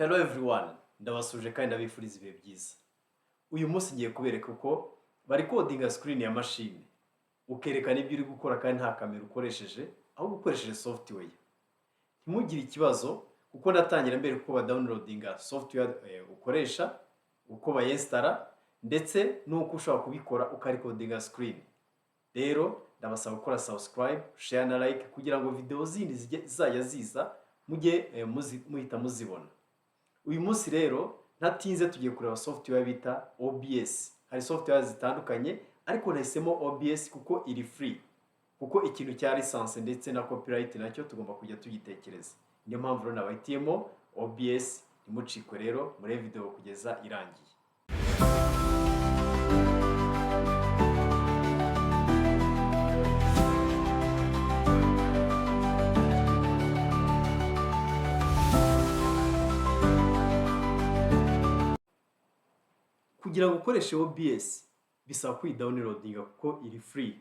Hello everyone, ndabasuje kandi ndabifuriza ibihe byiza. Uyu munsi ngiye kubereka uko bari codinga screen ya machine. Ukerekana ibyo uri gukora kandi nta kamera ukoresheje, ahubwo ukoresheje software. Ntimugire ikibazo kuko natangira mbere uko ba downloadinga software ukoresha, uko bayinstalla ndetse nuko ushobora kubikora ukarikodinga screen. Rero ndabasaba gukora subscribe, share na like kugira ngo video zindi zizajya ziza mujye muhita muzibona. Uyu munsi rero ntatinze tugiye kureba software bita OBS. Hari software zitandukanye ariko nahisemo OBS kuko iri free. Kuko ikintu cya license ndetse na copyright nacyo tugomba kujya tugitekereza. Niyo mpamvu rero nabahitiyemo OBS. Nimucikwe rero muri video kugeza irangiye. Kugira ngo ukoreshe OBS bisaba kuyidownloadinga kuko iri free.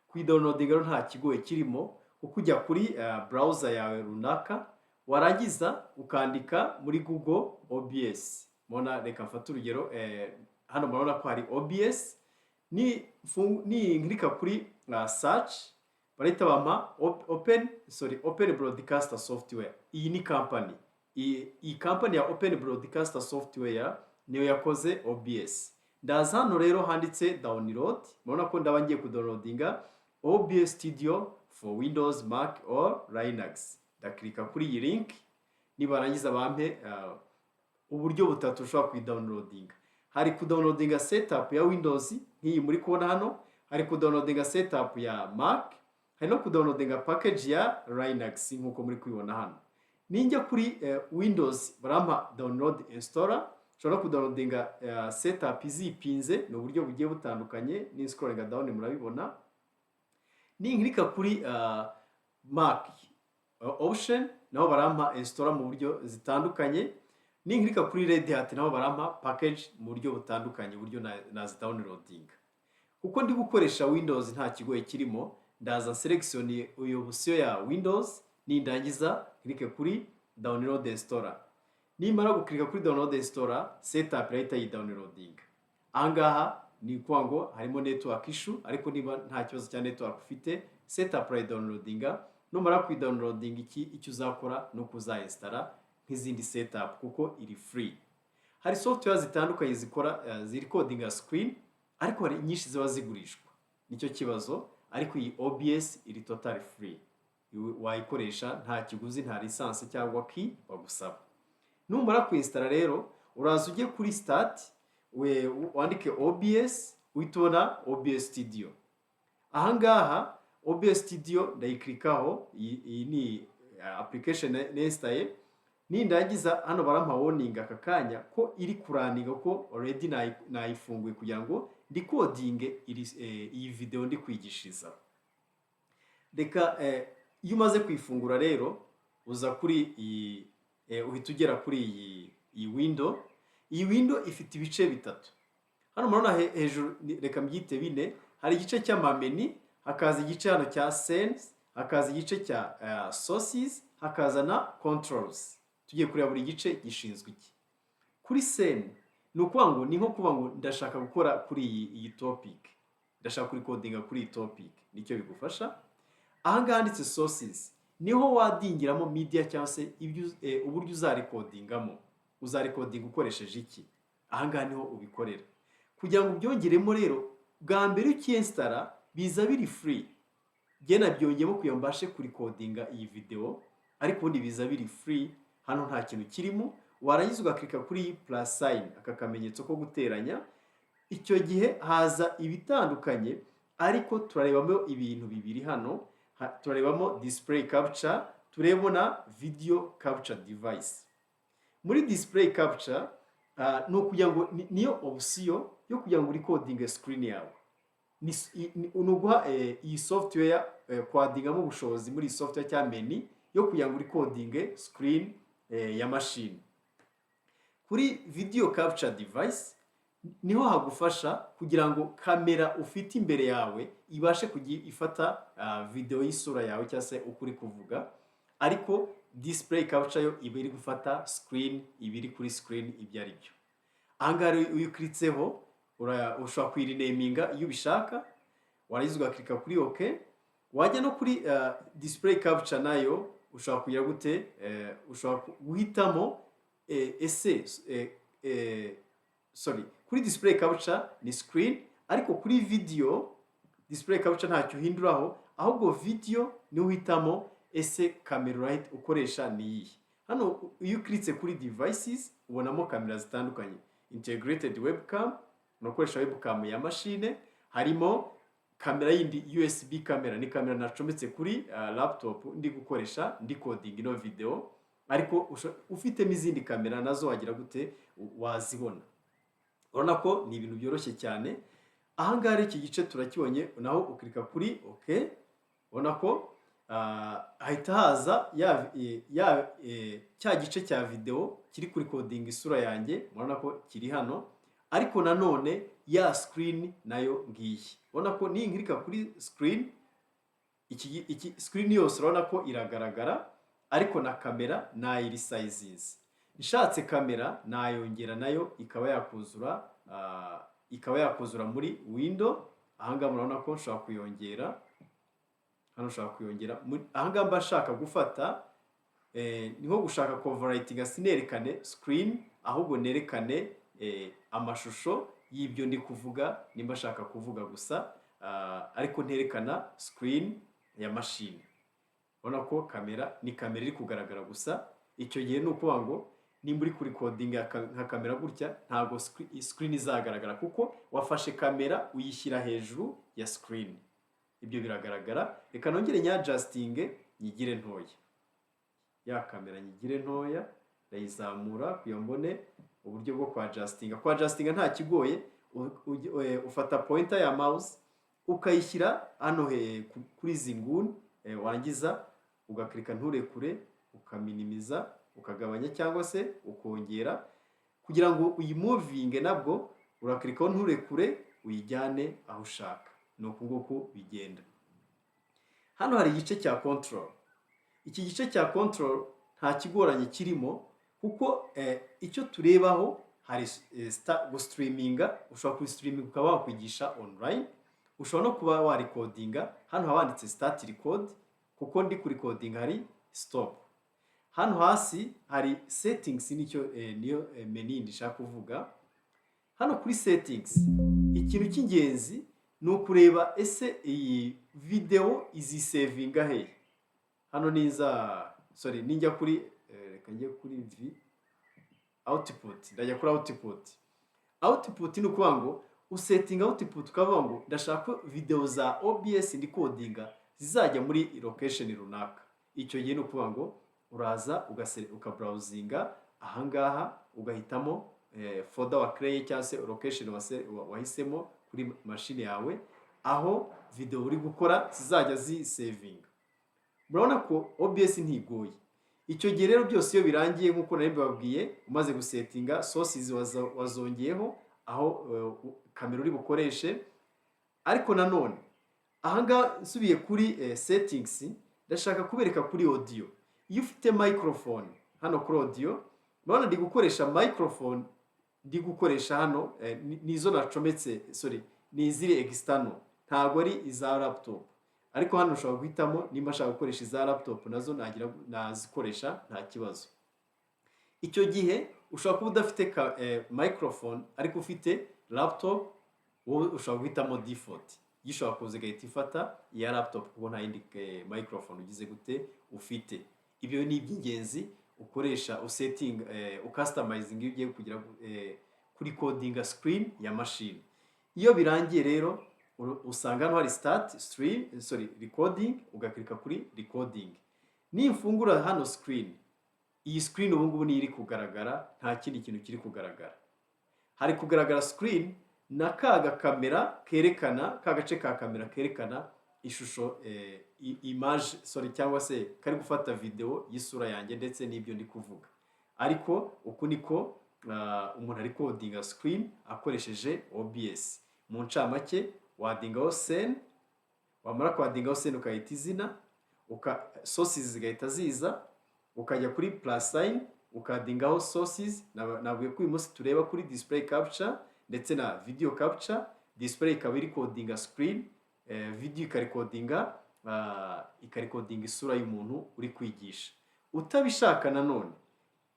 Kuyidownloadinga nta kigoye kirimo kuko ujya kuri browser yawe runaka warangiza ukandika muri Google OBS. Mona reka mfate urugero hano murabona ko hari OBS ni nklika kuri search barahita bampa Open Broadcaster Software. Iyi ni company. Iyi company ya Open Broadcaster Software niyo yakoze OBS. Ndaza hano rero handitse download. Murabona ko ndaba ngiye kudownloadinga OBS Studio for Windows, Mac or Linux. Ndaklika kuri iyi link nibarangiza bampe uburyo butatu ushobora kuyidownloadinga. Hari kudownloadinga setup ya Windows nk'iyi muri kubona hano, hari kudownloadinga setup ya Mac, hari no kudownloadinga package ya Linux nk'uko muri kubibona hano. Ninjya kuri Windows barampa download installer. Ushobora kudownloadinga setup izipinze ni uburyo bugiye butandukanye. Ni scrolling down murabibona. Ni nklika kuri Mac option naho barampa installer mu buryo zitandukanye. Ni nklika kuri Red Hat naho barampa package mu buryo butandukanye, uburyo nazi downloading. Kuko ndi gukoresha Windows nta kigoye kirimo, ndaza selection iyo option ya Windows nindangiza klike kuri download installer. Nimara guklika kuri download installer, setup rahita yi downloading. Ahangaha ni kwa ngo harimo network issue, ariko niba nta kibazo cya network ufite, setup right downloadinga. Numara ku downloading icyo uzakora no kuzainstalla nk'izindi setup kuko iri free. Hari software zitandukanye zikora ziri codinga screen, ariko hari nyinshi ziba zigurishwa. Nicyo kibazo, ariko iyi OBS iri total free. Wayikoresha nta kiguzi, nta license cyangwa key bagusaba. Numara kuinstalla rero uraza ujye kuri start wandike OBS, uhitona OBS Studio. Ahangaha OBS Studio ndayiklikaho. Iyi ni application nestaye. Nindangiza hano barampa warning aka kanya ko iri kuraninga ko already nayifunguye kugira ngo ndikodinge iyi video ndi kwigishiriza. Reka iyo umaze kwifungura rero uza kuri iyi uhita ugera kuri iyi window. Iyi window ifite ibice bitatu. Hano murabona hejuru reka mbyite bine. Hari igice cy'amameni, hakaza igice hano cya scenes, hakaza igice cya sources, hakaza na controls. Tugiye kureba buri gice gishinzwe iki. Kuri scene ni ukuvuga ngo ni nko kuvuga ngo ndashaka gukora kuri iyi topic, ndashaka kuri codinga kuri iyi topic, nicyo bigufasha. Ahangaha handitse sources niho wadingiramo media cyangwa se uburyo uzarekodingamo. Uzarekodinga ukoresheje iki? Ahangaha niho ubikorera. Kugira ngo ubyongeremo rero bwa mbere ukiinstalla biza biri free. Nge nabyongeyemo kugira ngo mbashe kurikodinga iyi video, ariko ubundi biza biri free. Hano nta kintu kirimo. Warangiza ugaklika kuri plus sign, aka kamenyetso ko guteranya. Icyo gihe haza ibitandukanye, ariko turarebamo ibintu bibiri hano. Turarebamo display capture, turebo na video capture device. Muri display capture no kugira ngo niyo option yo kugira ngo recording screen yawe. Unuguha iyi software kwadingamo ubushobozi muri software cya menu yo kugira ngo recording screen ya machine. Kuri video capture device niho hagufasha kugira ngo kamera ufite imbere yawe ibashe kugira ifata video y'isura yawe cyangwa se ukuri kuvuga, ariko display capture yo iba iri gufata screen, iba iri kuri screen ibyo ari byo. Ahangaha rero iyo ukiritseho ushobora kuyirineminga iyo ubishaka, warangiza ugakirika kuri OK. Wajya no kuri display capture nayo ushobora kugira gute, ushobora guhitamo kuri display capture ni screen, ariko kuri video display capture ntacyo uhinduraho, ahubwo video niho uhitamo ese kamera ukoresha ni iyihe. Hano iyo ukiritse kuri devices ubonamo kamera zitandukanye, integrated webcam, unakoresha webcam ya machine, harimo kamera yindi USB kamera, ni kamera nacometse kuri laptop ndi gukoresha ndi coding ino video, ariko ufitemo izindi kamera nazo wagira gute wazibona. Urabona ko ni ibintu byoroshye cyane. Ahangaha iki gice turakibonye, naho ukirika kuri OK, ubona ko hahita haza cya gice cya video kiri kuri coding isura yanjye, urabona ko kiri hano, ariko nanone ya screen nayo ngiyi. Urabona ko ninkirika kuri screen, iki screen yose urabona ko iragaragara, ariko na kamera nayiri sizes. Nishatse kamera nayongera nayo ikaba yakuzura muri window. Ahangaha murabona ko nshobora kuyongera, hano nshobora kuyongera. Ahangaha mba nshaka gufata ni nko gushaka coverlighting, sinerekane screen ahubwo nerekane amashusho y'ibyo ndi kuvuga, nimba nshaka kuvuga gusa, ariko nterekana screen ya machine. Urabona ko kamera ni kamera iri kugaragara gusa. Icyo gihe ni ukuvuga ngo nimba uri kuri coding nka kamera gutya, ntabwo screen izagaragara kuko wafashe kamera uyishyira hejuru ya screen. Ibyo biragaragara. Reka nongere nyadjusting nyigire ntoya, ya kamera nyigire ntoya, ndayizamura kugira mbone uburyo bwo kwa adjusting nta kigoye. Ufata pointer ya mouse ukayishyira hano kuri izi nguni, warangiza ugakirika nturekure, ukaminimiza, ukagabanya cyangwa se ukongera. Kugira ngo uyimuvinge nabwo urakirikaho nturekure, uyijyane aho ushaka. Ni uku nguku bigenda. Hano hari igice cya control. Iki gice cya control nta kigoranye kirimo, kuko icyo turebaho hari gustreaminga. Ushobora kustreaminga ukaba wakwigisha online, ushobora no kuba warecordinga. Hano habanditse start record, kuko ndi kuri recording hari stop. Hano hasi hari settings, niyo menu ndishaka kuvuga. Hano kuri settings ikintu cy'ingenzi ni ukureba ese iyi video izisavinga he. Hano ninjya kuri reka njye kuri output, ndajya kuri output. Output ni ukuvuga ngo usettinga output, ukavuga ngo ndashaka video za OBS ndi codinga zizajya muri location runaka. Icyo gihe ni ukuvuga ngo uraza ukabrowsinga ahangaha, ugahitamo folder wa create cyangwa se location wahisemo kuri machine yawe, aho video uri gukora zizajya zisavinga. Murabona ko OBS ntigoye. Icyo gihe rero byose iyo birangiye, nkuko nari mbabwiye, umaze gusettinga sources wazongeyeho aho kamera uri bukoreshe. Ariko nanone ahangaha nsubiye kuri settings, ndashaka kubereka kuri audio. Iyo ufite microphone hano kuri audio, murabona ndi gukoresha microphone, ndi gukoresha hano nizo nacometse, ni iziri external, ntabwo ari iza laptop. Ariko hano ushobora guhitamo nimba nshaka gukoresha iza laptop, nazo nazikoresha nta kibazo. Icyo gihe ushobora kuba udafite microphone ariko ufite laptop, wowe ushobora guhitamo default. Gishobora kuza igahita ifata iya laptop kuko nta yindi microphone ugize gute ufite. Ibyo ni iby'ingenzi ukoresha usetting, customizing iyo ugiye kugira kuri coding screen ya machine. Iyo birangiye rero usanga hano hari start recording, ugakirika kuri recording. Nimfungura hano screen, iyi screen ubu ngubu ni iri kugaragara, nta kindi kintu kiri kugaragara. Hari kugaragara screen na kamera kerekana, gace ka kamera kerekana ishusho image cyangwa se kari gufata video y'isura yanjye ndetse n'ibyo ndi kuvuga. Ariko uku niko umuntu ari codinga screen akoresheje OBS. Mu ncamake wadingaho scene, wamara kwadingaho scene ukayita izina, sources zigahita ziza, ukajya kuri plus sign ukadingaho sources. Nabwiye ko uyu munsi tureba kuri display capture ndetse na video capture. Display ikaba iri codinga screen, video ikarikodinga ikarikodinga isura y'umuntu uri kwigisha. Utabishaka nanone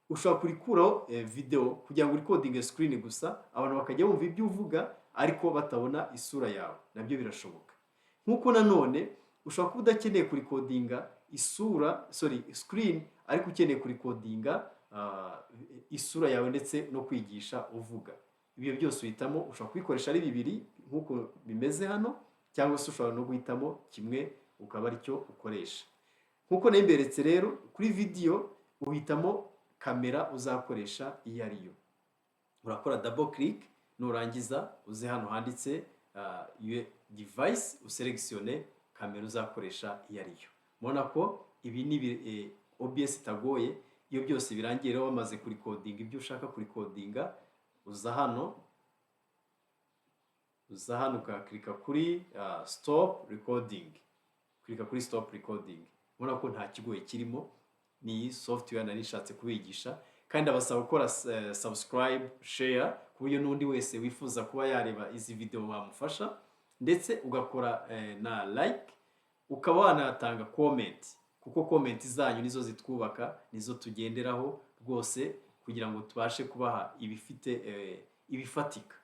ushobora kurikuraho video kugira ngo urikodinge screen gusa, abantu bakajya bumva ibyo uvuga ariko batabona isura yawe, nabyo birashoboka. Nkuko nanone ushobora kuba udakeneye kurikodinga screen ariko ukeneye kurikodinga isura yawe ndetse no kwigisha uvuga. Ibyo byose uhitamo, ushobora kubikoresha ari bibiri nkuko bimeze hano, cyangwa se ushobora no guhitamo kimwe ukaba aricyo ukoresha. Nkuko nemberetse rero kuri video uhitamo kamera uzakoresha iyo ariyo. Urakora double click, nurangiza uze hano handitse device, uselectione kamera uzakoresha iyo ariyo. Mubona ko ibi ni OBS itagoye. Iyo byose birangiye rero wamaze kurikodinga ibyo ushaka kurikodinga, uza hano ugaklika kuri stop recording. Klika kuri stop recording. Mubona ko nta kigoye kirimo, ni software nari nishatse kubigisha, kandi abasaba gukora subscribe, share ku buryo n'undi wese wifuza kuba yareba izi video wamufasha, ndetse ugakora na like, ukaba wanatanga comment, kuko comment zanyu nizo zitwubaka, nizo tugenderaho rwose kugira ngo tubashe kubaha ibifite ibifatika.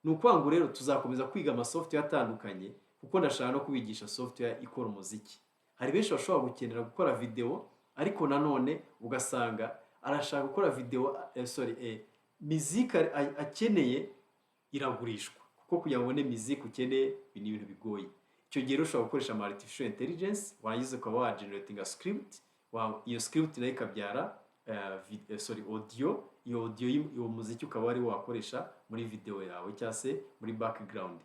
Nukwanga rero tuzakomeza kwiga ama software atandukanye, kuko ndashaka no kubigisha software ikora umuziki. Hari benshi bashobora gukenera gukora video ariko nanone ugasanga arashaka gukora video music akeneye iragurishwa, kuko kugira ngo ubone music ukeneye ni ibintu bigoye. Icyo gihe ushobora gukoresha artificial intelligence, warangiza ukaba wa generating script, iyo script nayo ikabyara audio. Iyo audio y'uwo muziki ukaba ari wakoresha muri video yawe cyangwa se muri background.